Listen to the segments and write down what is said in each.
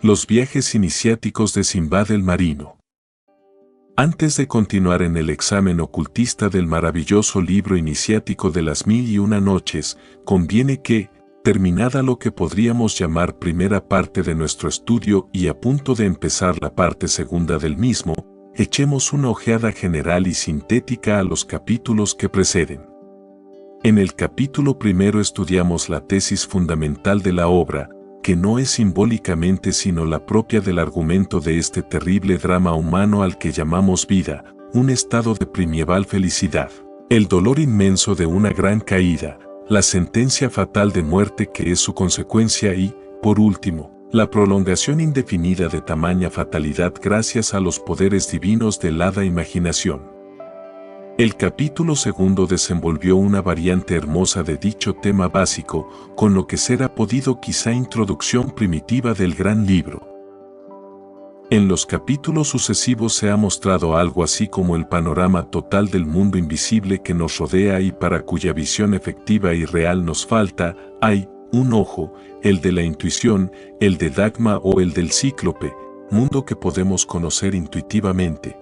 Los viajes iniciáticos de Sinbad el Marino. Antes de continuar en el examen ocultista del maravilloso libro iniciático de las 1001 noches, conviene que, terminada lo que podríamos llamar primera parte de nuestro estudio y a punto de empezar la parte segunda del mismo, echemos una ojeada general y sintética a los capítulos que preceden. En el capítulo primero estudiamos la tesis fundamental de la obra, que no es simbólicamente sino la propia del argumento de este terrible drama humano al que llamamos vida, un estado de primeval felicidad, el dolor inmenso de una gran caída, la sentencia fatal de muerte que es su consecuencia y, por último, la prolongación indefinida de tamaña fatalidad gracias a los poderes divinos del hada imaginación. El capítulo segundo desenvolvió una variante hermosa de dicho tema básico, con lo que será podido quizá introducción primitiva del gran libro. En los capítulos sucesivos se ha mostrado algo así como el panorama total del mundo invisible que nos rodea y para cuya visión efectiva y real nos falta, hay, un ojo, el de la intuición, el de Dagma o el del cíclope, mundo que podemos conocer intuitivamente.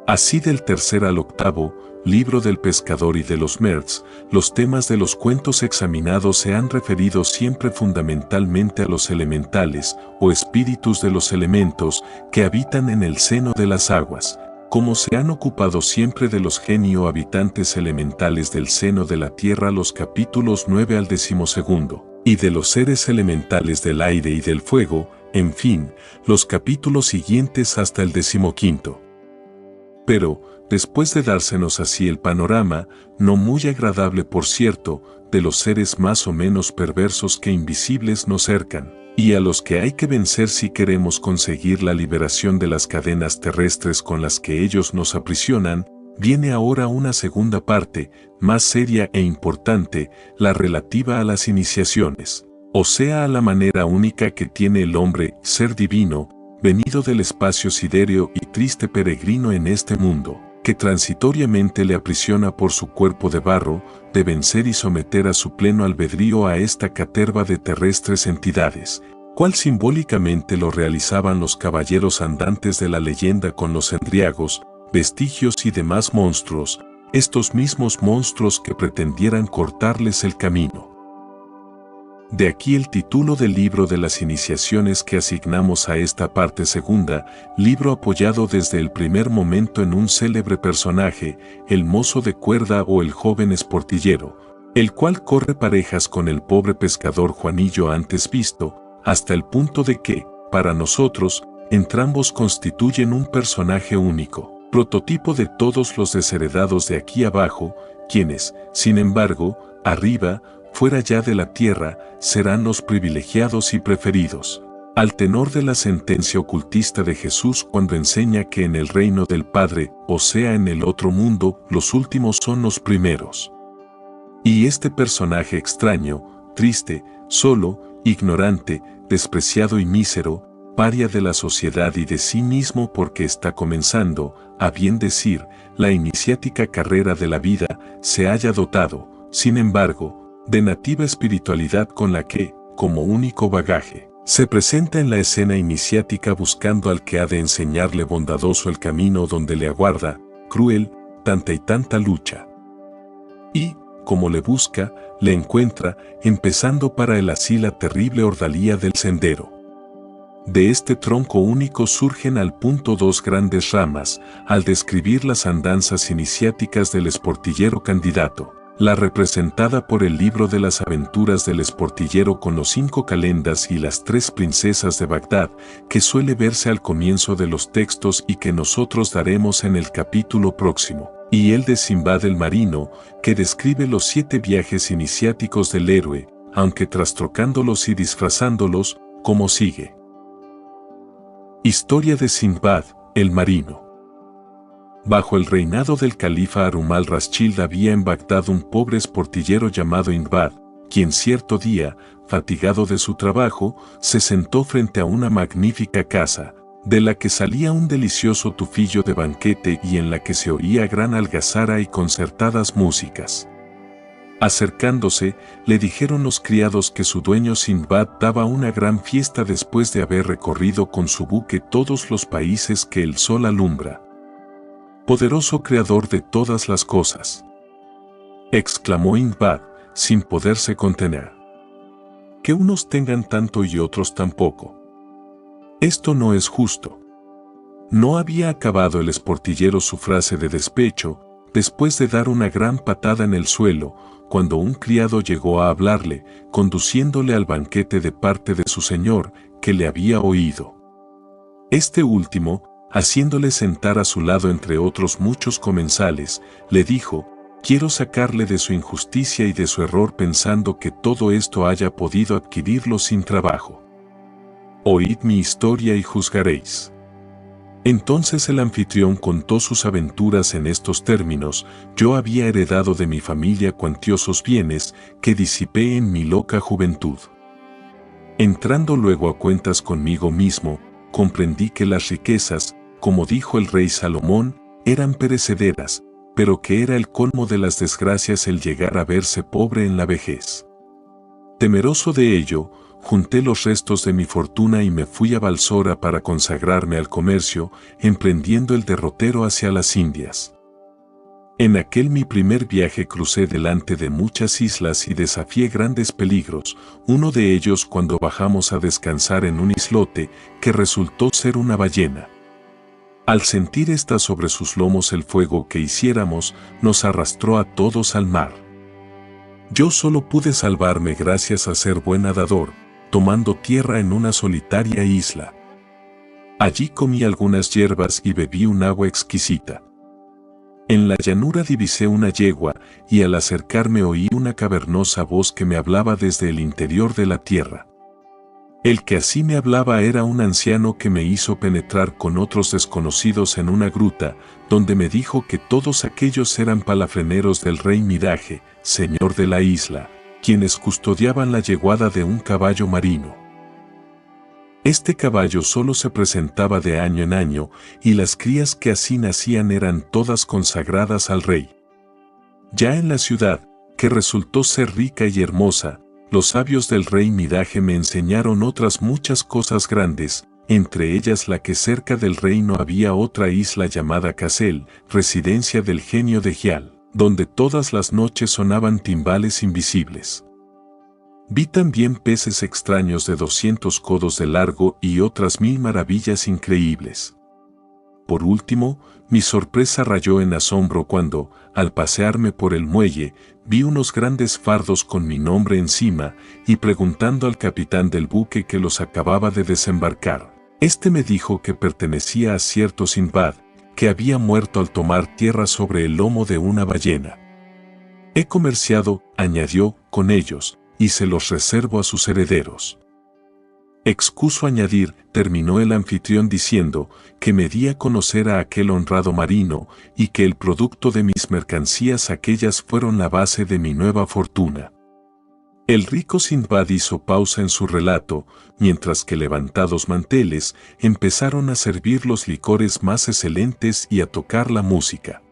Así del tercer al octavo, libro del pescador y de los Merz, los temas de los cuentos examinados se han referido siempre fundamentalmente a los elementales, o espíritus de los elementos, que habitan en el seno de las aguas, como se han ocupado siempre de los genio habitantes elementales del seno de la tierra los capítulos 9 al 12, y de los seres elementales del aire y del fuego, en fin, los capítulos siguientes hasta el 15. Pero, después de dársenos así el panorama, no muy agradable por cierto, de los seres más o menos perversos que invisibles nos cercan, y a los que hay que vencer si queremos conseguir la liberación de las cadenas terrestres con las que ellos nos aprisionan, viene ahora una segunda parte, más seria e importante, la relativa a las iniciaciones, o sea a la manera única que tiene el hombre, ser divino, venido del espacio sidéreo y triste peregrino en este mundo, que transitoriamente le aprisiona por su cuerpo de barro, de vencer y someter a su pleno albedrío a esta caterva de terrestres entidades, cual simbólicamente lo realizaban los caballeros andantes de la leyenda con los endriagos, vestigios y demás monstruos, estos mismos monstruos que pretendieran cortarles el camino. De aquí el título del libro de las iniciaciones que asignamos a esta parte segunda, libro apoyado desde el primer momento en un célebre personaje, el mozo de cuerda o el joven esportillero, el cual corre parejas con el pobre pescador Juanillo antes visto, hasta el punto de que, para nosotros, entrambos constituyen un personaje único, prototipo de todos los desheredados de aquí abajo, quienes, sin embargo, arriba, fuera ya de la tierra, serán los privilegiados y preferidos. Al tenor de la sentencia ocultista de Jesús cuando enseña que en el reino del Padre, o sea en el otro mundo, los últimos son los primeros. Y este personaje extraño, triste, solo, ignorante, despreciado y mísero, paria de la sociedad y de sí mismo porque está comenzando, a bien decir, la iniciática carrera de la vida, se haya dotado, sin embargo, de nativa espiritualidad con la que, como único bagaje, se presenta en la escena iniciática buscando al que ha de enseñarle bondadoso el camino donde le aguarda, cruel, tanta y tanta lucha. Y, como le busca, le encuentra, empezando para él así la terrible ordalía del sendero. De este tronco único surgen al punto dos grandes ramas, al describir las andanzas iniciáticas del esportillero candidato. La representada por el libro de las aventuras del esportillero con los 5 calendas y las 3 princesas de Bagdad, que suele verse al comienzo de los textos y que nosotros daremos en el capítulo próximo, y el de Sinbad el Marino, que describe los 7 viajes iniciáticos del héroe, aunque trastrocándolos y disfrazándolos, como sigue. Historia de Sinbad, el Marino. Bajo el reinado del califa Harun al-Rashid había en Bagdad un pobre esportillero llamado Sinbad, quien cierto día, fatigado de su trabajo, se sentó frente a una magnífica casa, de la que salía un delicioso tufillo de banquete y en la que se oía gran algazara y concertadas músicas. Acercándose, le dijeron los criados que su dueño Sindbad daba una gran fiesta después de haber recorrido con su buque todos los países que el sol alumbra. Poderoso creador de todas las cosas, exclamó Sindbad, sin poderse contener. Que unos tengan tanto y otros tan poco. Esto no es justo. No había acabado el esportillero su frase de despecho, después de dar una gran patada en el suelo, cuando un criado llegó a hablarle, conduciéndole al banquete de parte de su señor, que le había oído. Este último, haciéndole sentar a su lado entre otros muchos comensales, le dijo: quiero sacarle de su injusticia y de su error pensando que todo esto haya podido adquirirlo sin trabajo. Oíd mi historia y juzgaréis. Entonces el anfitrión contó sus aventuras en estos términos: yo había heredado de mi familia cuantiosos bienes que disipé en mi loca juventud. Entrando luego a cuentas conmigo mismo, comprendí que las riquezas, como dijo el rey Salomón, eran perecederas, pero que era el colmo de las desgracias el llegar a verse pobre en la vejez. Temeroso de ello, junté los restos de mi fortuna y me fui a Balsora para consagrarme al comercio, emprendiendo el derrotero hacia las Indias. En aquel mi primer viaje crucé delante de muchas islas y desafié grandes peligros, uno de ellos cuando bajamos a descansar en un islote que resultó ser una ballena. Al sentir esta sobre sus lomos el fuego que hiciéramos, nos arrastró a todos al mar. Yo solo pude salvarme gracias a ser buen nadador, tomando tierra en una solitaria isla. Allí comí algunas hierbas y bebí un agua exquisita. En la llanura divisé una yegua, y al acercarme oí una cavernosa voz que me hablaba desde el interior de la tierra. El que así me hablaba era un anciano que me hizo penetrar con otros desconocidos en una gruta, donde me dijo que todos aquellos eran palafreneros del rey Midaje, señor de la isla, quienes custodiaban la yeguada de un caballo marino. Este caballo solo se presentaba de año en año, y las crías que así nacían eran todas consagradas al rey. Ya en la ciudad, que resultó ser rica y hermosa, los sabios del rey Midaje me enseñaron otras muchas cosas grandes, entre ellas la que cerca del reino había otra isla llamada Casel, residencia del genio de Gial, donde todas las noches sonaban timbales invisibles. Vi también peces extraños de 200 codos de largo y otras 1000 maravillas increíbles. Por último, mi sorpresa rayó en asombro cuando, al pasearme por el muelle, vi unos grandes fardos con mi nombre encima, y preguntando al capitán del buque que los acababa de desembarcar, este me dijo que pertenecía a cierto Sindbad, que había muerto al tomar tierra sobre el lomo de una ballena. He comerciado, añadió, con ellos, y se los reservo a sus herederos. Excuso añadir, terminó el anfitrión diciendo, que me di a conocer a aquel honrado marino, y que el producto de mis mercancías aquellas fueron la base de mi nueva fortuna. El rico Sindbad hizo pausa en su relato, mientras que levantados manteles, empezaron a servir los licores más excelentes y a tocar la música.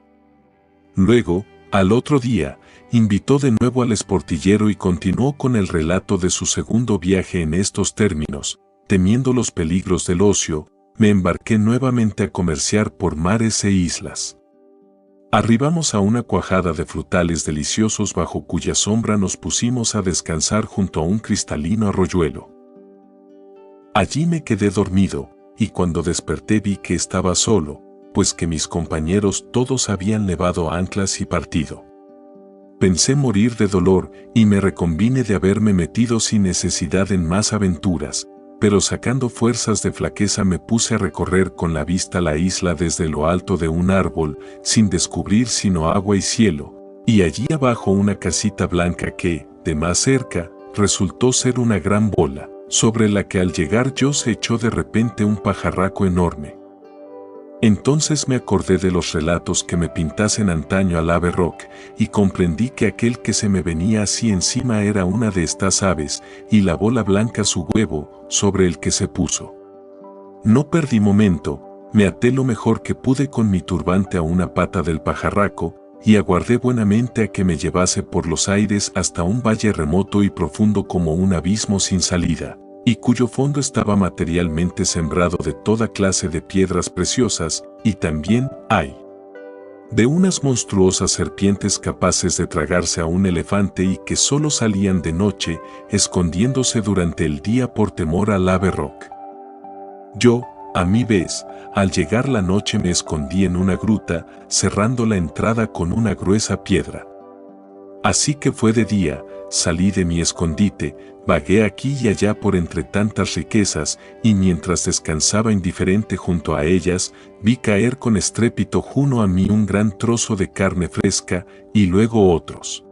Luego, al otro día, invitó de nuevo al esportillero y continuó con el relato de su segundo viaje en estos términos: temiendo los peligros del ocio, me embarqué nuevamente a comerciar por mares e islas. Arribamos a una cuajada de frutales deliciosos bajo cuya sombra nos pusimos a descansar junto a un cristalino arroyuelo. Allí me quedé dormido, y cuando desperté vi que estaba solo, pues que mis compañeros todos habían levado anclas y partido. Pensé morir de dolor, y me reconvine de haberme metido sin necesidad en más aventuras, pero sacando fuerzas de flaqueza me puse a recorrer con la vista la isla desde lo alto de un árbol, sin descubrir sino agua y cielo, y allí abajo una casita blanca que, de más cerca, resultó ser una gran bola, sobre la que al llegar yo se echó de repente un pajarraco enorme. Entonces me acordé de los relatos que me pintasen antaño al ave roc, y comprendí que aquel que se me venía así encima era una de estas aves, y la bola blanca su huevo, sobre el que se puso. No perdí momento, me até lo mejor que pude con mi turbante a una pata del pajarraco, y aguardé buenamente a que me llevase por los aires hasta un valle remoto y profundo como un abismo sin salida, y cuyo fondo estaba materialmente sembrado de toda clase de piedras preciosas, y también hay de unas monstruosas serpientes capaces de tragarse a un elefante y que solo salían de noche, escondiéndose durante el día por temor al ave roc. Yo, a mi vez, al llegar la noche me escondí en una gruta, cerrando la entrada con una gruesa piedra. Así que fue de día, salí de mi escondite, vagué aquí y allá por entre tantas riquezas, y mientras descansaba indiferente junto a ellas, vi caer con estrépito junto a mí un gran trozo de carne fresca, y luego otros.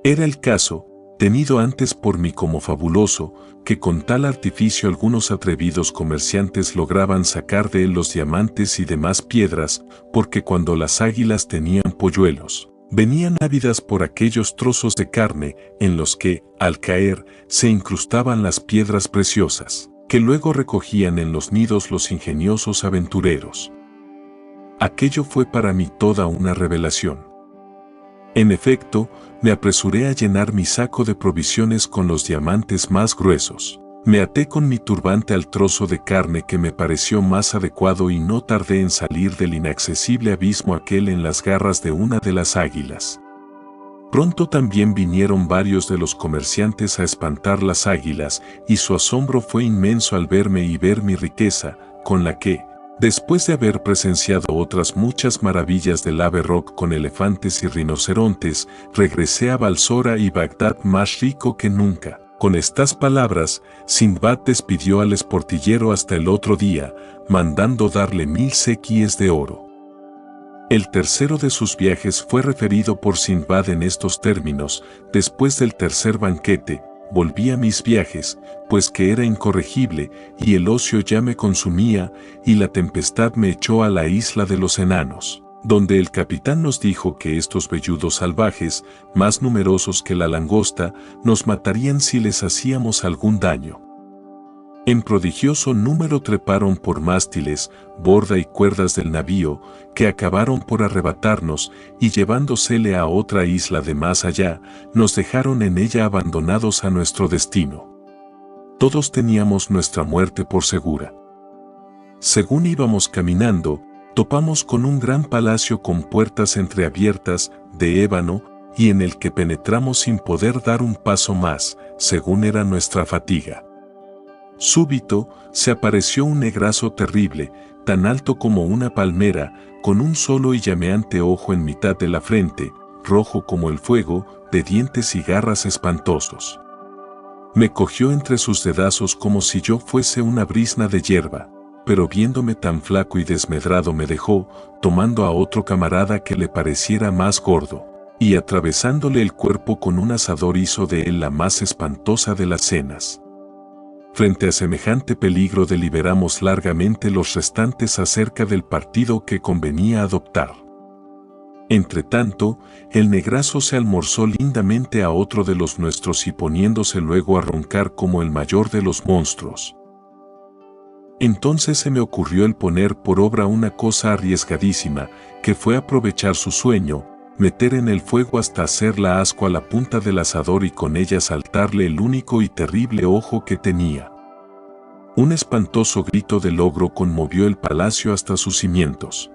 Era el caso, tenido antes por mí como fabuloso, que con tal artificio algunos atrevidos comerciantes lograban sacar de él los diamantes y demás piedras, porque cuando las águilas tenían polluelos, venían ávidas por aquellos trozos de carne en los que, al caer, se incrustaban las piedras preciosas, que luego recogían en los nidos los ingeniosos aventureros. Aquello fue para mí toda una revelación. En efecto, me apresuré a llenar mi saco de provisiones con los diamantes más gruesos. Me até con mi turbante al trozo de carne que me pareció más adecuado y no tardé en salir del inaccesible abismo aquel en las garras de una de las águilas. Pronto también vinieron varios de los comerciantes a espantar las águilas, y su asombro fue inmenso al verme y ver mi riqueza, con la que, después de haber presenciado otras muchas maravillas del ave roc con elefantes y rinocerontes, regresé a Balsora y Bagdad más rico que nunca. Con estas palabras, Sindbad despidió al esportillero hasta el otro día, mandando darle 1000 sequíes de oro. El tercero de sus viajes fue referido por Sindbad en estos términos: después del tercer banquete, volví a mis viajes, pues que era incorregible, y el ocio ya me consumía, y la tempestad me echó a la isla de los enanos, donde el capitán nos dijo que estos velludos salvajes, más numerosos que la langosta, nos matarían si les hacíamos algún daño. En prodigioso número treparon por mástiles, borda y cuerdas del navío, que acabaron por arrebatarnos, y llevándosele a otra isla de más allá, nos dejaron en ella abandonados a nuestro destino. Todos teníamos nuestra muerte por segura. Según íbamos caminando, topamos con un gran palacio con puertas entreabiertas, de ébano, y en el que penetramos sin poder dar un paso más, según era nuestra fatiga. Súbito, se apareció un negrazo terrible, tan alto como una palmera, con un solo y llameante ojo en mitad de la frente, rojo como el fuego, de dientes y garras espantosos. Me cogió entre sus dedazos como si yo fuese una brizna de hierba, pero viéndome tan flaco y desmedrado me dejó, tomando a otro camarada que le pareciera más gordo, y atravesándole el cuerpo con un asador hizo de él la más espantosa de las cenas. Frente a semejante peligro deliberamos largamente los restantes acerca del partido que convenía adoptar. Entretanto, el negrazo se almorzó lindamente a otro de los nuestros y poniéndose luego a roncar como el mayor de los monstruos. Entonces se me ocurrió el poner por obra una cosa arriesgadísima, que fue aprovechar su sueño, meter en el fuego hasta hacer la ascua a la punta del asador y con ella saltarle el único y terrible ojo que tenía. Un espantoso grito del ogro conmovió el palacio hasta sus cimientos.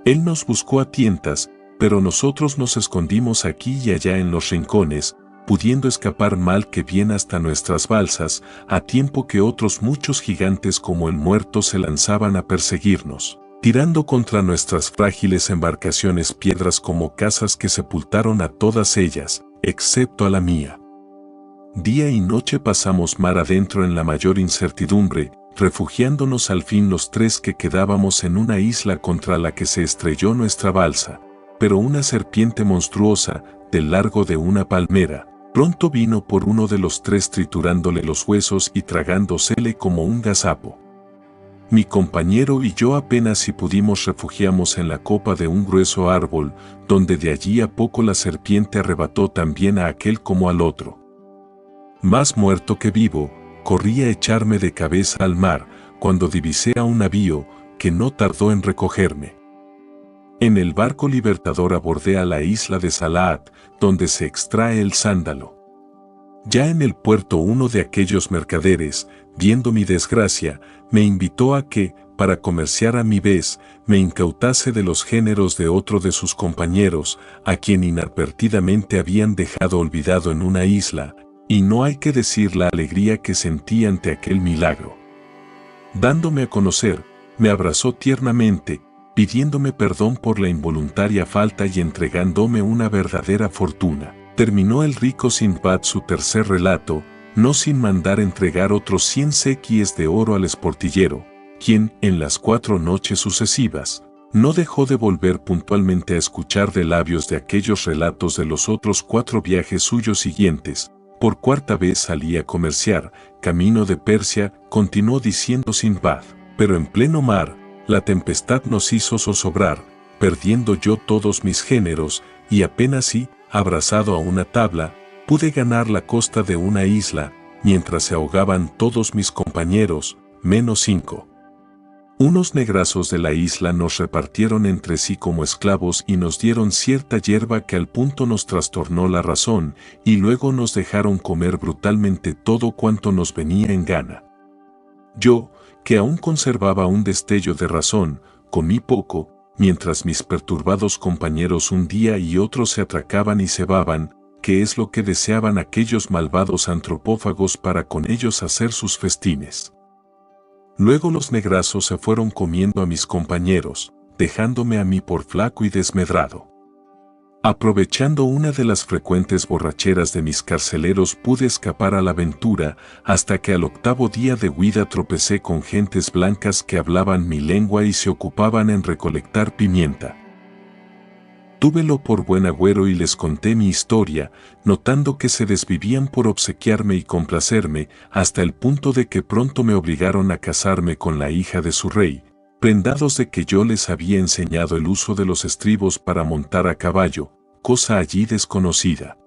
Él nos buscó a tientas, pero nosotros nos escondimos aquí y allá en los rincones, pudiendo escapar mal que bien hasta nuestras balsas, a tiempo que otros muchos gigantes como el muerto se lanzaban a perseguirnos, tirando contra nuestras frágiles embarcaciones piedras como casas que sepultaron a todas ellas, excepto a la mía. Día y noche pasamos mar adentro en la mayor incertidumbre, refugiándonos al fin los tres que quedábamos en una isla contra la que se estrelló nuestra balsa, pero una serpiente monstruosa, del largo de una palmera, pronto vino por uno de los tres triturándole los huesos y tragándosele como un gazapo. Mi compañero y yo apenas si pudimos refugiamos en la copa de un grueso árbol, donde de allí a poco la serpiente arrebató también a aquel como al otro. Más muerto que vivo, corrí a echarme de cabeza al mar, cuando divisé a un navío, que no tardó en recogerme. En el barco libertador abordé a la isla de Salaat, donde se extrae el sándalo. Ya en el puerto uno de aquellos mercaderes, viendo mi desgracia, me invitó a que, para comerciar a mi vez, me incautase de los géneros de otro de sus compañeros, a quien inadvertidamente habían dejado olvidado en una isla, y no hay que decir la alegría que sentí ante aquel milagro. Dándome a conocer, me abrazó tiernamente, pidiéndome perdón por la involuntaria falta y entregándome una verdadera fortuna. Terminó el rico Sindbad su tercer relato, no sin mandar entregar otros 100 sequíes de oro al esportillero, quien, en las 4 noches sucesivas, no dejó de volver puntualmente a escuchar de labios de aquellos relatos de los otros 4 viajes suyos siguientes. Por cuarta vez salí a comerciar, camino de Persia, continuó diciendo Sindbad, pero en pleno mar, la tempestad nos hizo zozobrar, perdiendo yo todos mis géneros, y apenas si, abrazado a una tabla, pude ganar la costa de una isla, mientras se ahogaban todos mis compañeros, menos 5. Unos negrazos de la isla nos repartieron entre sí como esclavos y nos dieron cierta hierba que al punto nos trastornó la razón, y luego nos dejaron comer brutalmente todo cuanto nos venía en gana. Yo, que aún conservaba un destello de razón, comí poco, mientras mis perturbados compañeros un día y otro se atracaban y cebaban, que es lo que deseaban aquellos malvados antropófagos para con ellos hacer sus festines. Luego los negrazos se fueron comiendo a mis compañeros, dejándome a mí por flaco y desmedrado. Aprovechando una de las frecuentes borracheras de mis carceleros pude escapar a la aventura, hasta que al 8º día de huida tropecé con gentes blancas que hablaban mi lengua y se ocupaban en recolectar pimienta. Túvelo por buen agüero y les conté mi historia, notando que se desvivían por obsequiarme y complacerme, hasta el punto de que pronto me obligaron a casarme con la hija de su rey, prendados de que yo les había enseñado el uso de los estribos para montar a caballo, cosa allí desconocida.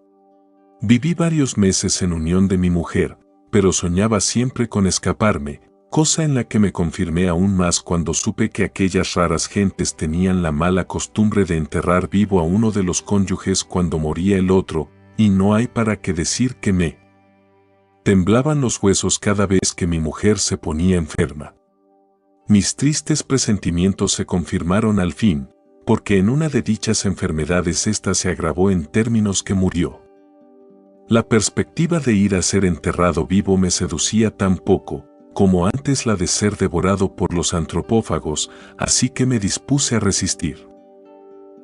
Viví varios meses en unión de mi mujer, pero soñaba siempre con escaparme, cosa en la que me confirmé aún más cuando supe que aquellas raras gentes tenían la mala costumbre de enterrar vivo a uno de los cónyuges cuando moría el otro, y no hay para qué decir que me temblaban los huesos cada vez que mi mujer se ponía enferma. Mis tristes presentimientos se confirmaron al fin, porque en una de dichas enfermedades ésta se agravó en términos que murió. La perspectiva de ir a ser enterrado vivo me seducía tan poco, como antes la de ser devorado por los antropófagos, así que me dispuse a resistir.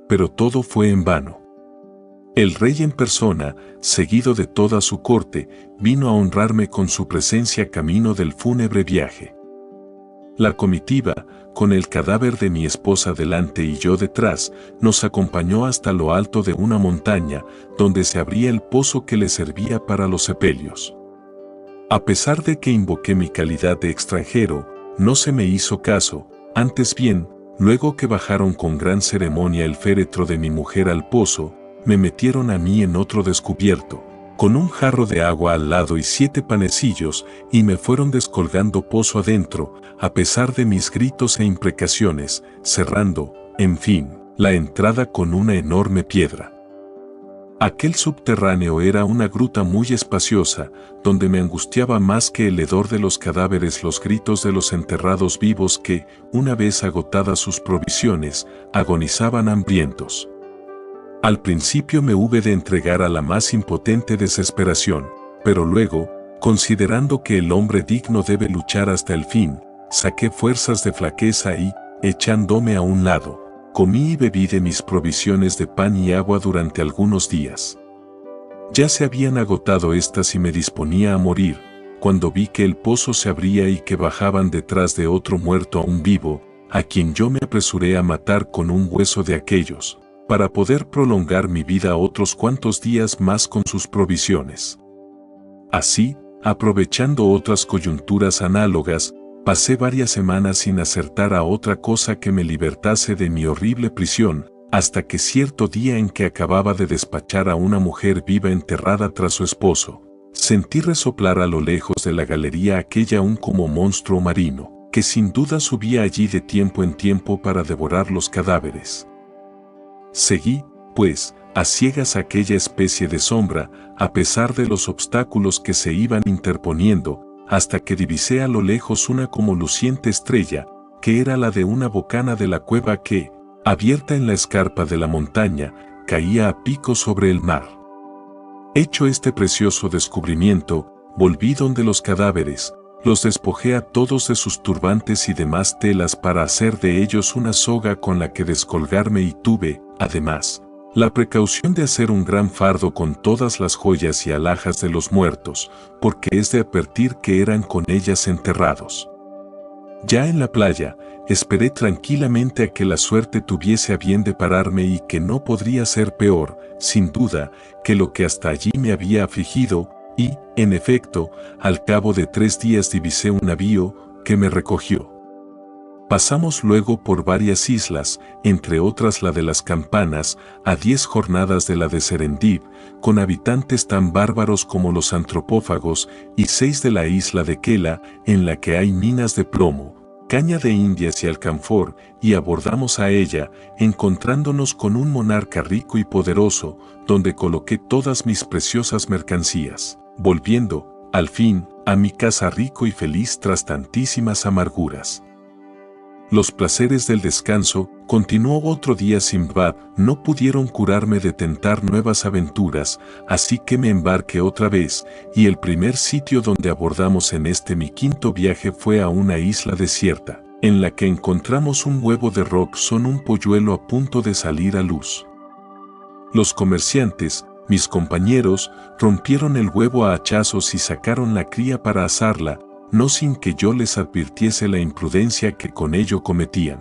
Pero todo fue en vano. El rey en persona, seguido de toda su corte, vino a honrarme con su presencia camino del fúnebre viaje. La comitiva, con el cadáver de mi esposa delante y yo detrás, nos acompañó hasta lo alto de una montaña, donde se abría el pozo que le servía para los sepelios. A pesar de que invoqué mi calidad de extranjero, no se me hizo caso, antes bien, luego que bajaron con gran ceremonia el féretro de mi mujer al pozo, me metieron a mí en otro descubierto, con un jarro de agua al lado y 7 panecillos, y me fueron descolgando pozo adentro, a pesar de mis gritos e imprecaciones, cerrando, en fin, la entrada con una enorme piedra. Aquel subterráneo era una gruta muy espaciosa, donde me angustiaba más que el hedor de los cadáveres los gritos de los enterrados vivos que, una vez agotadas sus provisiones, agonizaban hambrientos. Al principio me hube de entregar a la más impotente desesperación, pero luego, considerando que el hombre digno debe luchar hasta el fin, saqué fuerzas de flaqueza y, echándome a un lado, comí y bebí de mis provisiones de pan y agua durante algunos días. Ya se habían agotado estas y me disponía a morir, cuando vi que el pozo se abría y que bajaban detrás de otro muerto a un vivo, a quien yo me apresuré a matar con un hueso de aquellos, para poder prolongar mi vida otros cuantos días más con sus provisiones. Así, aprovechando otras coyunturas análogas, pasé varias semanas sin acertar a otra cosa que me libertase de mi horrible prisión, hasta que cierto día en que acababa de despachar a una mujer viva enterrada tras su esposo, sentí resoplar a lo lejos de la galería aquella un como monstruo marino, que sin duda subía allí de tiempo en tiempo para devorar los cadáveres. Seguí, pues, a ciegas aquella especie de sombra, a pesar de los obstáculos que se iban interponiendo, hasta que divisé a lo lejos una como luciente estrella, que era la de una bocana de la cueva que, abierta en la escarpa de la montaña, caía a pico sobre el mar. Hecho este precioso descubrimiento, volví donde los cadáveres, los despojé a todos de sus turbantes y demás telas para hacer de ellos una soga con la que descolgarme y tuve, además, la precaución de hacer un gran fardo con todas las joyas y alhajas de los muertos, porque es de advertir que eran con ellas enterrados. Ya en la playa, esperé tranquilamente a que la suerte tuviese a bien de pararme y que no podría ser peor, sin duda, que lo que hasta allí me había afligido, y, en efecto, al cabo de 3 días divisé un navío que me recogió. Pasamos luego por varias islas, entre otras la de las Campanas, a 10 jornadas de la de Serendib, con habitantes tan bárbaros como los antropófagos, y 6 de la isla de Kela, en la que hay minas de plomo, caña de indias y alcanfor, y abordamos a ella, encontrándonos con un monarca rico y poderoso, donde coloqué todas mis preciosas mercancías, volviendo, al fin, a mi casa rico y feliz tras tantísimas amarguras. Los placeres del descanso, continuó otro día Simbad, no pudieron curarme de tentar nuevas aventuras, así que me embarqué otra vez, y el primer sitio donde abordamos en este mi 5º viaje fue a una isla desierta, en la que encontramos un huevo de roc son un polluelo a punto de salir a luz. Los comerciantes, mis compañeros, rompieron el huevo a hachazos y sacaron la cría para asarla, no sin que yo les advirtiese la imprudencia que con ello cometían.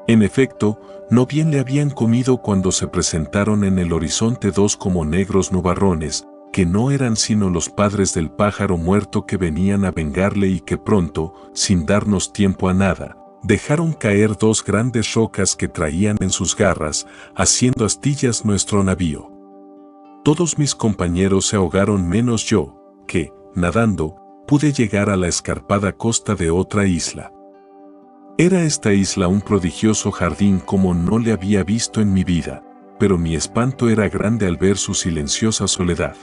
En efecto, no bien le habían comido cuando se presentaron en el horizonte 2 como negros nubarrones, que no eran sino los padres del pájaro muerto que venían a vengarle y que pronto, sin darnos tiempo a nada, dejaron caer 2 grandes rocas que traían en sus garras, haciendo astillas nuestro navío. Todos mis compañeros se ahogaron menos yo, que, nadando, pude llegar a la escarpada costa de otra isla. Era esta isla un prodigioso jardín como no le había visto en mi vida, pero mi espanto era grande al ver su silenciosa soledad.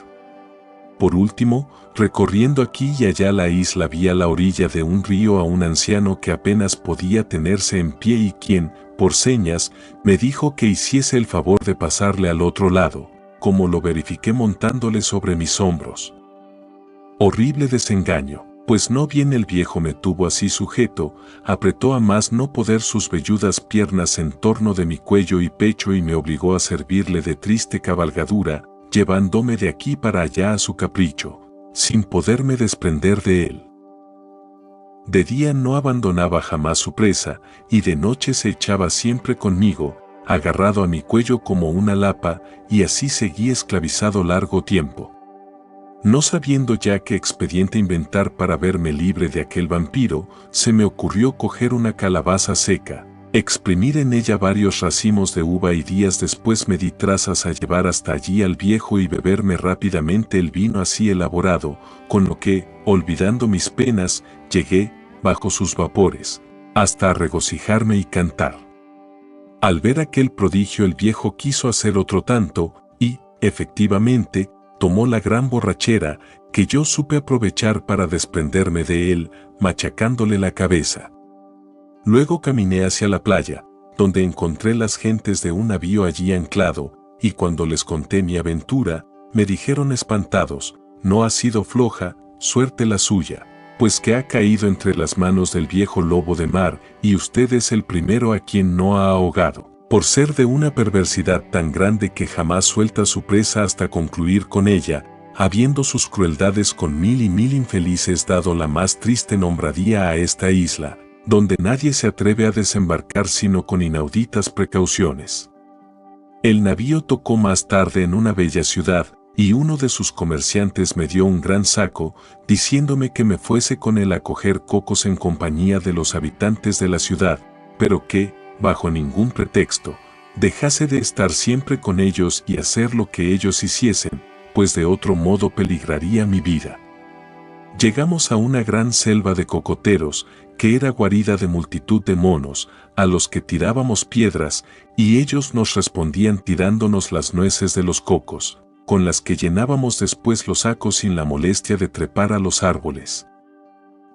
Por último, recorriendo aquí y allá la isla vi a la orilla de un río a un anciano que apenas podía tenerse en pie y quien, por señas, me dijo que hiciese el favor de pasarle al otro lado, como lo verifiqué montándole sobre mis hombros. Horrible desengaño, pues no bien el viejo me tuvo así sujeto, apretó a más no poder sus velludas piernas en torno de mi cuello y pecho y me obligó a servirle de triste cabalgadura, llevándome de aquí para allá a su capricho, sin poderme desprender de él. De día no abandonaba jamás su presa, y de noche se echaba siempre conmigo, agarrado a mi cuello como una lapa, y así seguí esclavizado largo tiempo. No sabiendo ya qué expediente inventar para verme libre de aquel vampiro, se me ocurrió coger una calabaza seca, exprimir en ella varios racimos de uva y días después me di trazas a llevar hasta allí al viejo y beberme rápidamente el vino así elaborado, con lo que, olvidando mis penas, llegué, bajo sus vapores, hasta a regocijarme y cantar. Al ver aquel prodigio el viejo quiso hacer otro tanto, y, efectivamente, tomó la gran borrachera, que yo supe aprovechar para desprenderme de él, machacándole la cabeza. Luego caminé hacia la playa, donde encontré las gentes de un navío allí anclado, y cuando les conté mi aventura, me dijeron espantados, no ha sido floja, suerte la suya, pues que ha caído entre las manos del viejo lobo de mar, y usted es el primero a quien no ha ahogado, por ser de una perversidad tan grande que jamás suelta su presa hasta concluir con ella, habiendo sus crueldades con 1000 y 1000 infelices dado la más triste nombradía a esta isla, donde nadie se atreve a desembarcar sino con inauditas precauciones. El navío tocó más tarde en una bella ciudad, y uno de sus comerciantes me dio un gran saco, diciéndome que me fuese con él a coger cocos en compañía de los habitantes de la ciudad, pero que, bajo ningún pretexto, dejase de estar siempre con ellos y hacer lo que ellos hiciesen, pues de otro modo peligraría mi vida. Llegamos a una gran selva de cocoteros, que era guarida de multitud de monos, a los que tirábamos piedras, y ellos nos respondían tirándonos las nueces de los cocos, con las que llenábamos después los sacos sin la molestia de trepar a los árboles.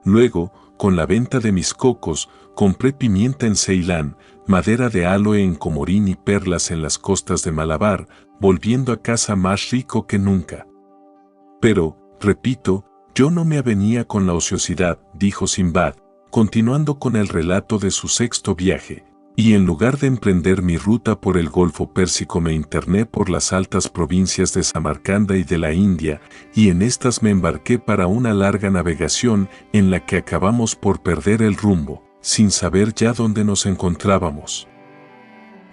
Luego, con la venta de mis cocos, compré pimienta en Ceilán, madera de aloe en Comorín y perlas en las costas de Malabar, volviendo a casa más rico que nunca. Pero, repito, yo no me avenía con la ociosidad, dijo Sinbad, continuando con el relato de su sexto viaje, y en lugar de emprender mi ruta por el Golfo Pérsico me interné por las altas provincias de Samarcanda y de la India, y en estas me embarqué para una larga navegación en la que acabamos por perder el rumbo, sin saber ya dónde nos encontrábamos.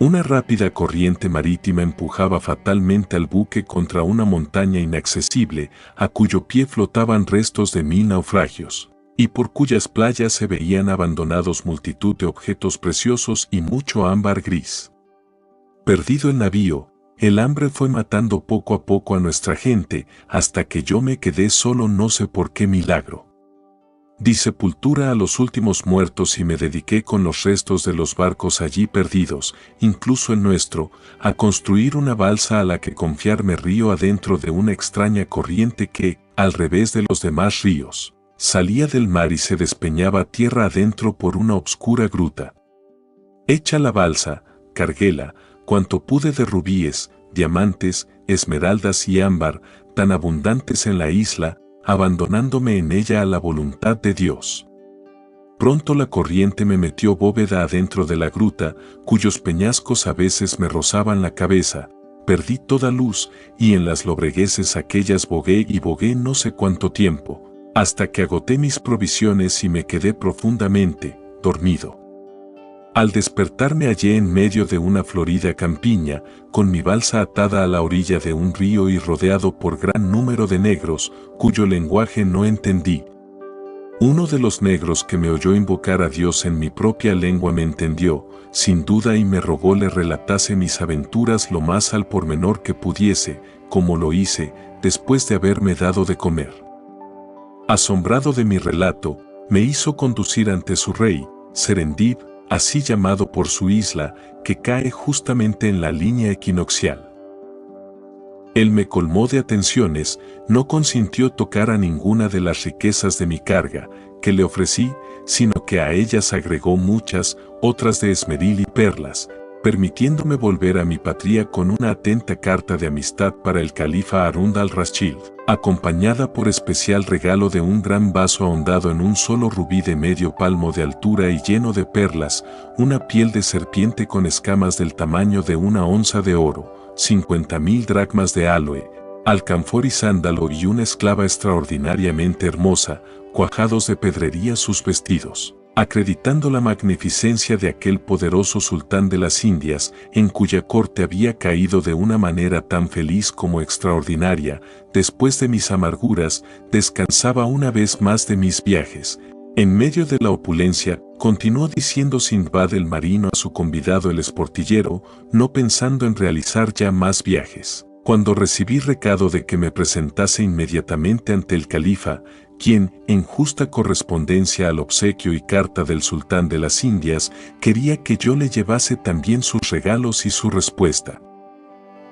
Una rápida corriente marítima empujaba fatalmente al buque contra una montaña inaccesible, a cuyo pie flotaban restos de 1000 naufragios, y por cuyas playas se veían abandonados multitud de objetos preciosos y mucho ámbar gris. Perdido el navío, el hambre fue matando poco a poco a nuestra gente, hasta que yo me quedé solo no sé por qué milagro. Di sepultura a los últimos muertos y me dediqué con los restos de los barcos allí perdidos, incluso el nuestro, a construir una balsa a la que confiarme río adentro de una extraña corriente que, al revés de los demás ríos, salía del mar y se despeñaba tierra adentro por una obscura gruta. Hecha la balsa, carguéla, cuanto pude de rubíes, diamantes, esmeraldas y ámbar, tan abundantes en la isla, abandonándome en ella a la voluntad de Dios. Pronto la corriente me metió bóveda adentro de la gruta, cuyos peñascos a veces me rozaban la cabeza, perdí toda luz, y en las lobregueces aquellas bogué y bogué no sé cuánto tiempo, hasta que agoté mis provisiones y me quedé profundamente dormido. Al despertar me hallé en medio de una florida campiña, con mi balsa atada a la orilla de un río y rodeado por gran número de negros, cuyo lenguaje no entendí. Uno de los negros que me oyó invocar a Dios en mi propia lengua me entendió, sin duda, y me rogó le relatase mis aventuras lo más al pormenor que pudiese, como lo hice, después de haberme dado de comer. Asombrado de mi relato, me hizo conducir ante su rey, Serendib, así llamado por su isla, que cae justamente en la línea equinoccial. Él me colmó de atenciones, no consintió tocar a ninguna de las riquezas de mi carga, que le ofrecí, sino que a ellas agregó muchas, otras de esmeril y perlas, permitiéndome volver a mi patria con una atenta carta de amistad para el califa Harún al-Rashid, acompañada por especial regalo de un gran vaso ahondado en un solo rubí de medio palmo de altura y lleno de perlas, una piel de serpiente con escamas del tamaño de una onza de oro, 50.000 dracmas de aloe, alcanfor y sándalo y una esclava extraordinariamente hermosa, cuajados de pedrería sus vestidos, acreditando la magnificencia de aquel poderoso sultán de las Indias, en cuya corte había caído de una manera tan feliz como extraordinaria. Después de mis amarguras, descansaba una vez más de mis viajes. En medio de la opulencia, continuó diciendo Sindbad el marino a su convidado el esportillero, no pensando en realizar ya más viajes. Cuando recibí recado de que me presentase inmediatamente ante el califa, quien, en justa correspondencia al obsequio y carta del sultán de las Indias, quería que yo le llevase también sus regalos y su respuesta.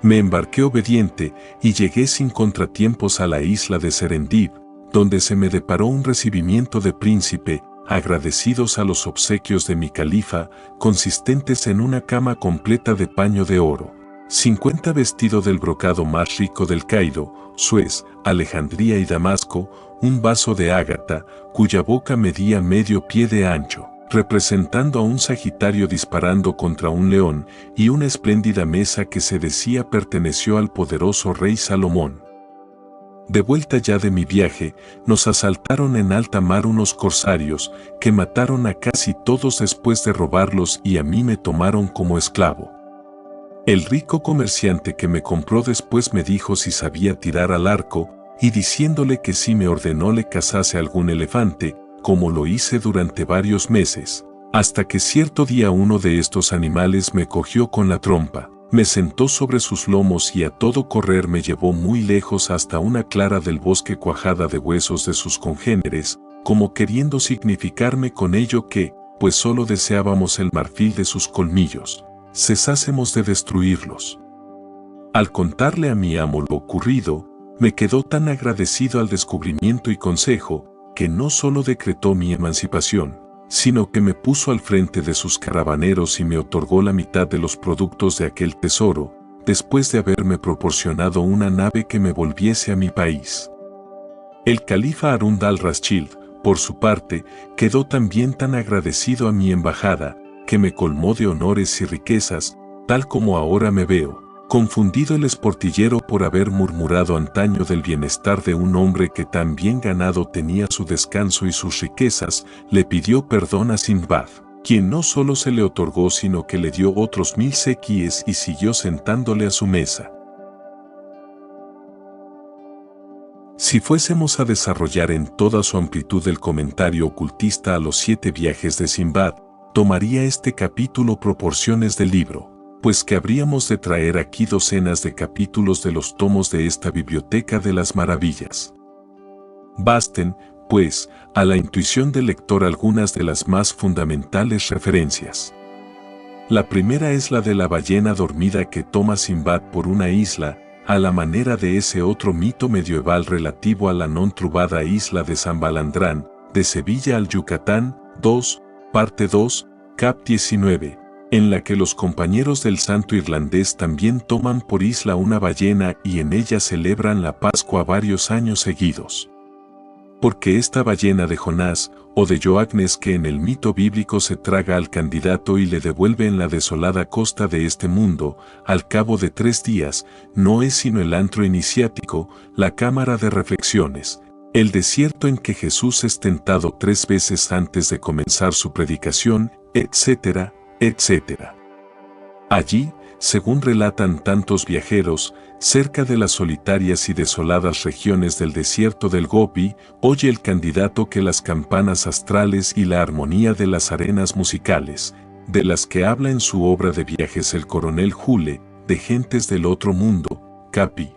Me embarqué obediente y llegué sin contratiempos a la isla de Serendib, donde se me deparó un recibimiento de príncipe, agradecidos a los obsequios de mi califa, consistentes en una cama completa de paño de oro, 50 vestido del brocado más rico del Cairo, Suez, Alejandría y Damasco, un vaso de ágata, cuya boca medía medio pie de ancho, representando a un Sagitario disparando contra un león, y una espléndida mesa que se decía perteneció al poderoso rey Salomón. De vuelta ya de mi viaje, nos asaltaron en alta mar unos corsarios, que mataron a casi todos después de robarlos y a mí me tomaron como esclavo. El rico comerciante que me compró después me dijo si sabía tirar al arco, y diciéndole que sí me ordenó le cazase algún elefante, como lo hice durante varios meses, hasta que cierto día uno de estos animales me cogió con la trompa, Me sentó sobre sus lomos y a todo correr me llevó muy lejos hasta una clara del bosque cuajada de huesos de sus congéneres, como queriendo significarme con ello que, pues solo deseábamos el marfil de sus colmillos, cesásemos de destruirlos. Al contarle a mi amo lo ocurrido, me quedó tan agradecido al descubrimiento y consejo, que no solo decretó mi emancipación, sino que me puso al frente de sus caravaneros y me otorgó la mitad de los productos de aquel tesoro, después de haberme proporcionado una nave que me volviese a mi país. El califa Harún al-Rashid, por su parte, quedó también tan agradecido a mi embajada, que me colmó de honores y riquezas, tal como ahora me veo. Confundido el esportillero por haber murmurado antaño del bienestar de un hombre que tan bien ganado tenía su descanso y sus riquezas, le pidió perdón a Sindbad, quien no solo se le otorgó sino que le dio otros 1000 sequíes y siguió sentándole a su mesa. Si fuésemos a desarrollar en toda su amplitud el comentario ocultista a los 7 viajes de Sindbad, tomaría este capítulo proporciones del libro, pues que habríamos de traer aquí docenas de capítulos de los tomos de esta biblioteca de las maravillas. Basten, pues, a la intuición del lector algunas de las más fundamentales referencias. La primera es la de la ballena dormida que toma Sindbad por una isla, a la manera de ese otro mito medieval relativo a la non trubada isla de San Balandrán, de Sevilla al Yucatán, 2, parte 2, cap 19. En la que los compañeros del santo irlandés también toman por isla una ballena y en ella celebran la Pascua varios años seguidos. Porque esta ballena de Jonás, o de Joagnes que en el mito bíblico se traga al candidato y le devuelve en la desolada costa de este mundo, al cabo de 3 días, no es sino el antro iniciático, la cámara de reflexiones, el desierto en que Jesús es tentado 3 veces antes de comenzar su predicación, etc., etc. Allí, según relatan tantos viajeros, cerca de las solitarias y desoladas regiones del desierto del Gobi, oye el candidato que las campanas astrales y la armonía de las arenas musicales, de las que habla en su obra de viajes el coronel Jule, de gentes del otro mundo, Capi.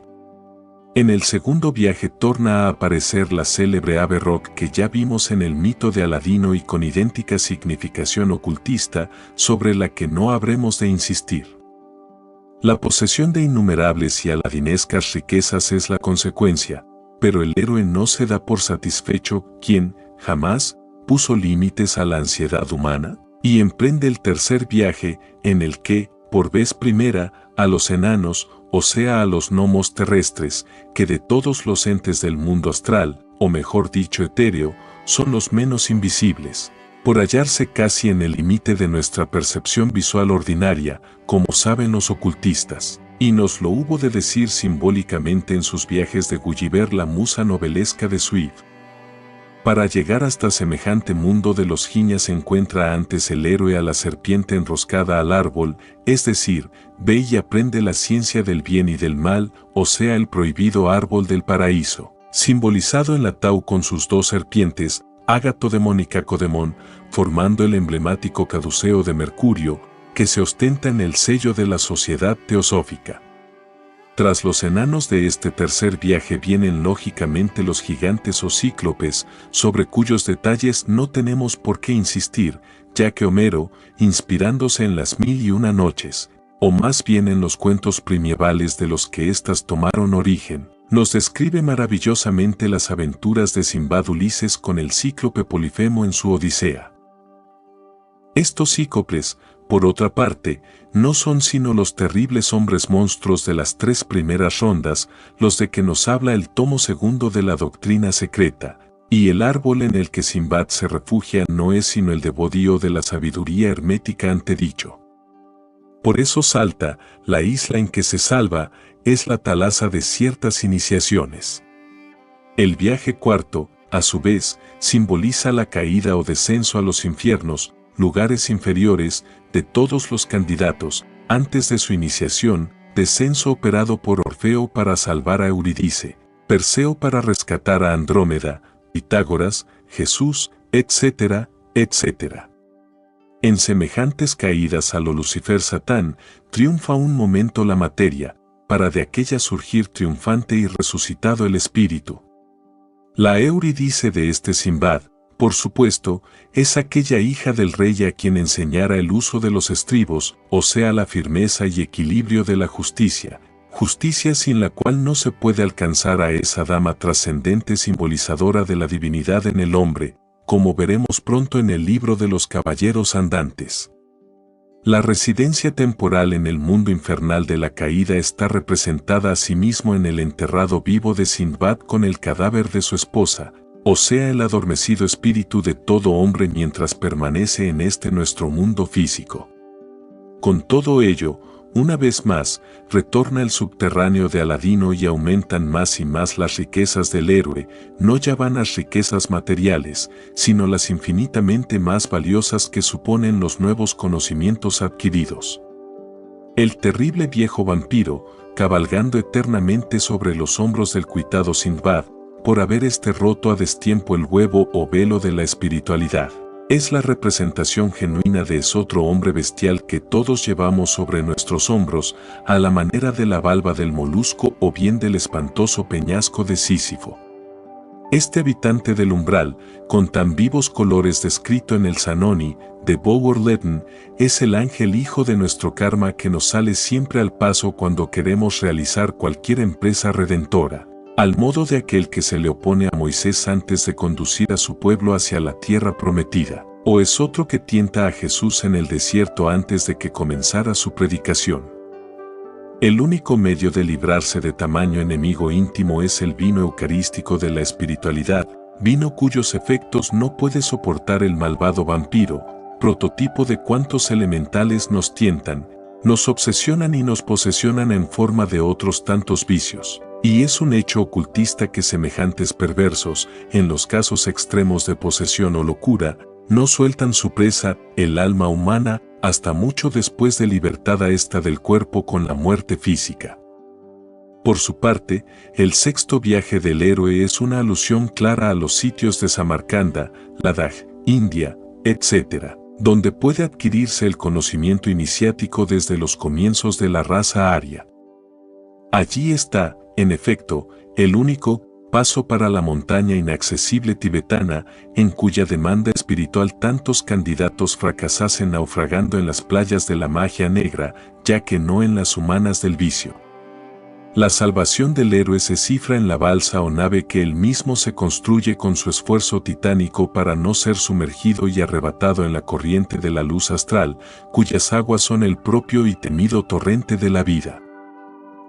En el segundo viaje torna a aparecer la célebre ave roc que ya vimos en el mito de Aladino y con idéntica significación ocultista sobre la que no habremos de insistir. La posesión de innumerables y aladinescas riquezas es la consecuencia, pero el héroe no se da por satisfecho, quien, jamás, puso límites a la ansiedad humana, y emprende el tercer viaje, en el que, por vez primera, a los enanos, o sea a los gnomos terrestres, que de todos los entes del mundo astral, o mejor dicho etéreo, son los menos invisibles, por hallarse casi en el límite de nuestra percepción visual ordinaria, como saben los ocultistas, y nos lo hubo de decir simbólicamente en sus viajes de Gulliver la musa novelesca de Swift. Para llegar hasta semejante mundo de los giñas encuentra antes el héroe a la serpiente enroscada al árbol, es decir, ve y aprende la ciencia del bien y del mal, o sea el prohibido árbol del paraíso, simbolizado en la tau con sus 2 serpientes, Agatodemón y Cacodemón, formando el emblemático caduceo de Mercurio, que se ostenta en el sello de la Sociedad Teosófica. Tras los enanos de este tercer viaje vienen lógicamente los gigantes o cíclopes, sobre cuyos detalles no tenemos por qué insistir, ya que Homero, inspirándose en las 1001 noches, o más bien en los cuentos primievales de los que éstas tomaron origen, nos describe maravillosamente las aventuras de Sindbad Ulises con el cíclope Polifemo en su Odisea. Estos cíclopes, por otra parte, no son sino los terribles hombres monstruos de las 3 primeras rondas, los de que nos habla el tomo 2 de la doctrina secreta, y el árbol en el que Sindbad se refugia no es sino el de Bodhi de la sabiduría hermética antedicho. Por eso Salta, la isla en que se salva, es la talaza de ciertas iniciaciones. El viaje cuarto, a su vez, simboliza la caída o descenso a los infiernos, lugares inferiores, de todos los candidatos, antes de su iniciación, descenso operado por Orfeo para salvar a Eurídice, Perseo para rescatar a Andrómeda, Pitágoras, Jesús, etc., etc. En semejantes caídas a lo Lucifer Satán, triunfa un momento la materia, para de aquella surgir triunfante y resucitado el espíritu. La Eurídice de este Sinbad, por supuesto, es aquella hija del rey a quien enseñara el uso de los estribos, o sea la firmeza y equilibrio de la justicia, justicia sin la cual no se puede alcanzar a esa dama trascendente simbolizadora de la divinidad en el hombre, como veremos pronto en el libro de los caballeros andantes. La residencia temporal en el mundo infernal de la caída está representada asimismo en el enterrado vivo de Sinbad con el cadáver de su esposa, o sea el adormecido espíritu de todo hombre mientras permanece en este nuestro mundo físico. Con todo ello, una vez más, retorna el subterráneo de Aladino y aumentan más y más las riquezas del héroe, no ya vanas riquezas materiales, sino las infinitamente más valiosas que suponen los nuevos conocimientos adquiridos. El terrible viejo vampiro, cabalgando eternamente sobre los hombros del cuitado Sinbad, por haber roto a destiempo el huevo o velo de la espiritualidad. Es la representación genuina de ese otro hombre bestial que todos llevamos sobre nuestros hombros, a la manera de la valva del molusco o bien del espantoso peñasco de Sísifo. Este habitante del umbral, con tan vivos colores descrito en el Zanoni, de Bower-Lytton, es el ángel hijo de nuestro karma que nos sale siempre al paso cuando queremos realizar cualquier empresa redentora, al modo de aquel que se le opone a Moisés antes de conducir a su pueblo hacia la tierra prometida, o es otro que tienta a Jesús en el desierto antes de que comenzara su predicación. El único medio de librarse de tamaño enemigo íntimo es el vino eucarístico de la espiritualidad, vino cuyos efectos no puede soportar el malvado vampiro, prototipo de cuantos elementales nos tientan, nos obsesionan y nos posesionan en forma de otros tantos vicios. Y es un hecho ocultista que semejantes perversos, en los casos extremos de posesión o locura, no sueltan su presa, el alma humana, hasta mucho después de libertada esta del cuerpo con la muerte física. Por su parte, el sexto viaje del héroe es una alusión clara a los sitios de Samarcanda, Ladakh, India, etc., donde puede adquirirse el conocimiento iniciático desde los comienzos de la raza aria. Allí está, en efecto, el único paso para la montaña inaccesible tibetana, en cuya demanda espiritual tantos candidatos fracasasen naufragando en las playas de la magia negra, ya que no en las humanas del vicio. La salvación del héroe se cifra en la balsa o nave que él mismo se construye con su esfuerzo titánico para no ser sumergido y arrebatado en la corriente de la luz astral, cuyas aguas son el propio y temido torrente de la vida.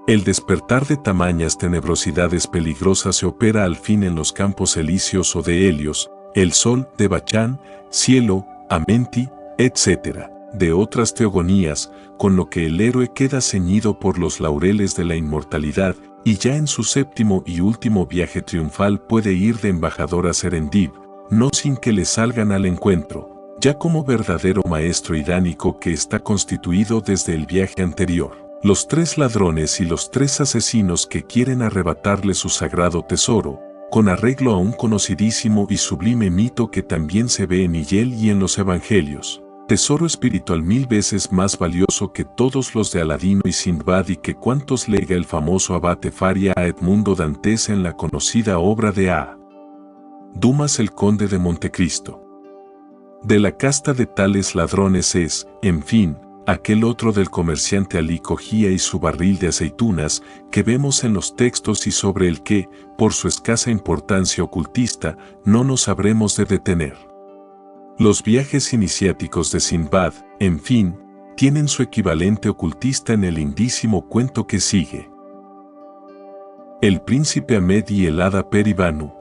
El despertar de tamañas tenebrosidades peligrosas se opera al fin en los campos elíseos o de Helios, el sol de Bachán, cielo, Amenti, etc., de otras teogonías, con lo que el héroe queda ceñido por los laureles de la inmortalidad, y ya en su séptimo y último viaje triunfal puede ir de embajador a Serendib, no sin que le salgan al encuentro, ya como verdadero maestro iránico que está constituido desde el viaje anterior. Los tres ladrones y los tres asesinos que quieren arrebatarle su sagrado tesoro, con arreglo a un conocidísimo y sublime mito que también se ve en Hillel y en los Evangelios. Tesoro espiritual 1000 veces más valioso que todos los de Aladino y Sindbad y que cuantos lega el famoso abate Faria a Edmundo Dantes en la conocida obra de A. Dumas el Conde de Montecristo. De la casta de tales ladrones es, en fin, aquel otro del comerciante Ali Cogía y su barril de aceitunas que vemos en los textos y sobre el que, por su escasa importancia ocultista, no nos habremos de detener. Los viajes iniciáticos de Sindbad, en fin, tienen su equivalente ocultista en el lindísimo cuento que sigue. El príncipe Ahmed y el hada Peri Banu.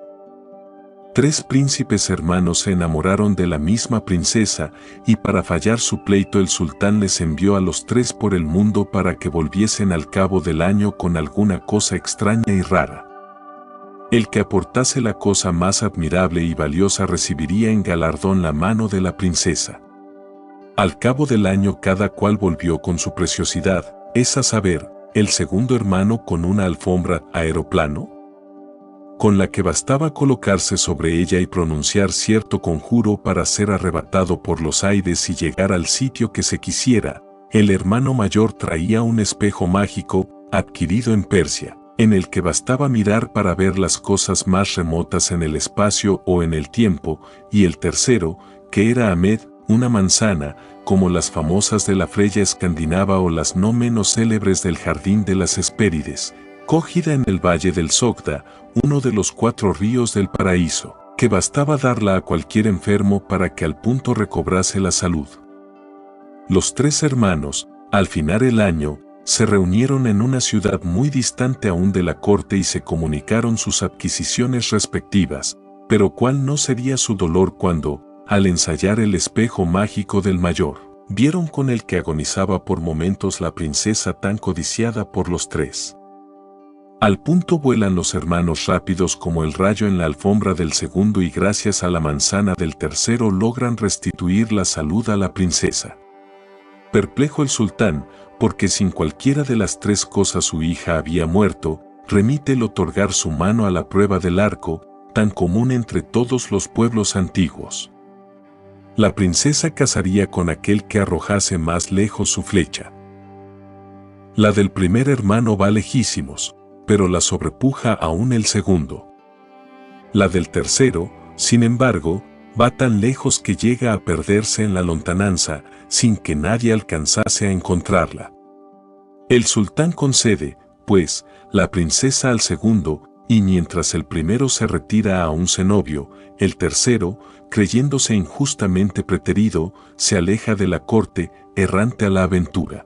3 príncipes hermanos se enamoraron de la misma princesa, y para fallar su pleito el sultán les envió a los 3 por el mundo para que volviesen al cabo del año con alguna cosa extraña y rara. El que aportase la cosa más admirable y valiosa recibiría en galardón la mano de la princesa. Al cabo del año cada cual volvió con su preciosidad, es a saber, el segundo hermano con una alfombra aeroplano. con la que bastaba colocarse sobre ella y pronunciar cierto conjuro para ser arrebatado por los aires y llegar al sitio que se quisiera. El hermano mayor traía un espejo mágico, adquirido en Persia, en el que bastaba mirar para ver las cosas más remotas en el espacio o en el tiempo, y el tercero, que era Ahmed, una manzana, como las famosas de la Freya escandinava o las no menos célebres del Jardín de las Hespérides, cogida en el valle del Sogda, uno de los 4 ríos del paraíso, que bastaba darla a cualquier enfermo para que al punto recobrase la salud. Los 3 hermanos, al finar el año, se reunieron en una ciudad muy distante aún de la corte y se comunicaron sus adquisiciones respectivas, pero cuál no sería su dolor cuando, al ensayar el espejo mágico del mayor, vieron con el que agonizaba por momentos la princesa tan codiciada por los 3. Al punto vuelan los hermanos rápidos como el rayo en la alfombra del segundo y gracias a la manzana del tercero logran restituir la salud a la princesa. Perplejo el sultán, porque sin cualquiera de las 3 cosas su hija había muerto, remite el otorgar su mano a la prueba del arco, tan común entre todos los pueblos antiguos. La princesa casaría con aquel que arrojase más lejos su flecha. La del primer hermano va lejísimos, pero la sobrepuja aún el segundo. La del tercero, sin embargo, va tan lejos que llega a perderse en la lontananza, sin que nadie alcanzase a encontrarla. El sultán concede, pues, la princesa al segundo, y mientras el primero se retira a un cenobio, el tercero, creyéndose injustamente preterido, se aleja de la corte, errante a la aventura.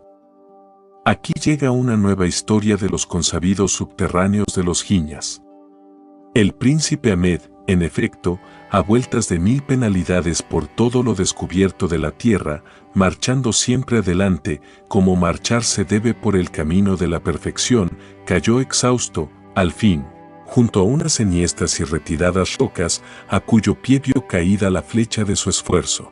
Aquí llega una nueva historia de los consabidos subterráneos de los Jiñas. El príncipe Ahmed, en efecto, a vueltas de 1000 penalidades por todo lo descubierto de la tierra, marchando siempre adelante, como marcharse debe por el camino de la perfección, cayó exhausto, al fin, junto a unas enhiestas y retiradas rocas, a cuyo pie vio caída la flecha de su esfuerzo.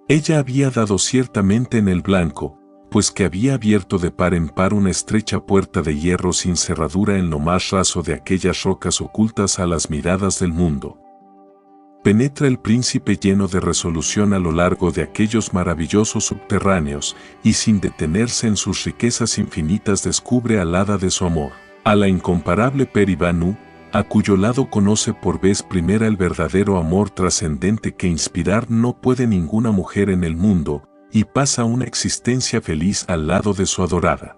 Ella había dado ciertamente en el blanco, pues que había abierto de par en par una estrecha puerta de hierro sin cerradura en lo más raso de aquellas rocas ocultas a las miradas del mundo. Penetra el príncipe lleno de resolución a lo largo de aquellos maravillosos subterráneos, y sin detenerse en sus riquezas infinitas descubre al hada de su amor, a la incomparable Peri Banu, a cuyo lado conoce por vez primera el verdadero amor trascendente que inspirar no puede ninguna mujer en el mundo, y pasa una existencia feliz al lado de su adorada.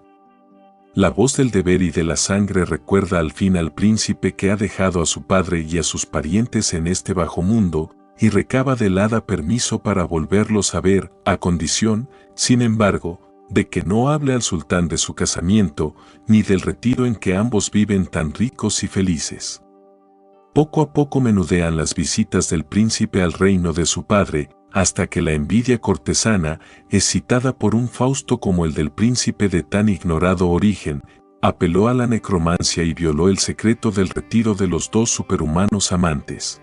La voz del deber y de la sangre recuerda al fin al príncipe que ha dejado a su padre y a sus parientes en este bajo mundo, y recaba del hada permiso para volverlos a ver, a condición, sin embargo, de que no hable al sultán de su casamiento, ni del retiro en que ambos viven tan ricos y felices. Poco a poco menudean las visitas del príncipe al reino de su padre, hasta que la envidia cortesana, excitada por un Fausto como el del príncipe de tan ignorado origen, apeló a la necromancia y violó el secreto del retiro de los 2 superhumanos amantes.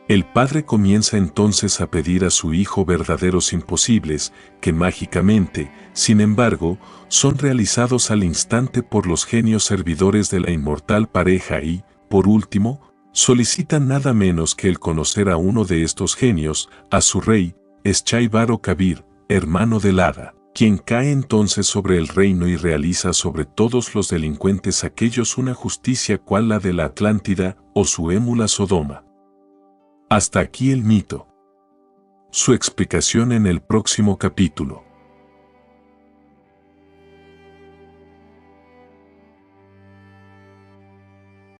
El padre comienza entonces a pedir a su hijo verdaderos imposibles, que mágicamente, sin embargo, son realizados al instante por los genios servidores de la inmortal pareja y, por último, solicitan nada menos que el conocer a uno de estos genios, a su rey, Eschai-Baro Kabir, hermano del hada, quien cae entonces sobre el reino y realiza sobre todos los delincuentes aquellos una justicia cual la de la Atlántida o su émula Sodoma. Hasta aquí el mito. Su explicación en el próximo capítulo.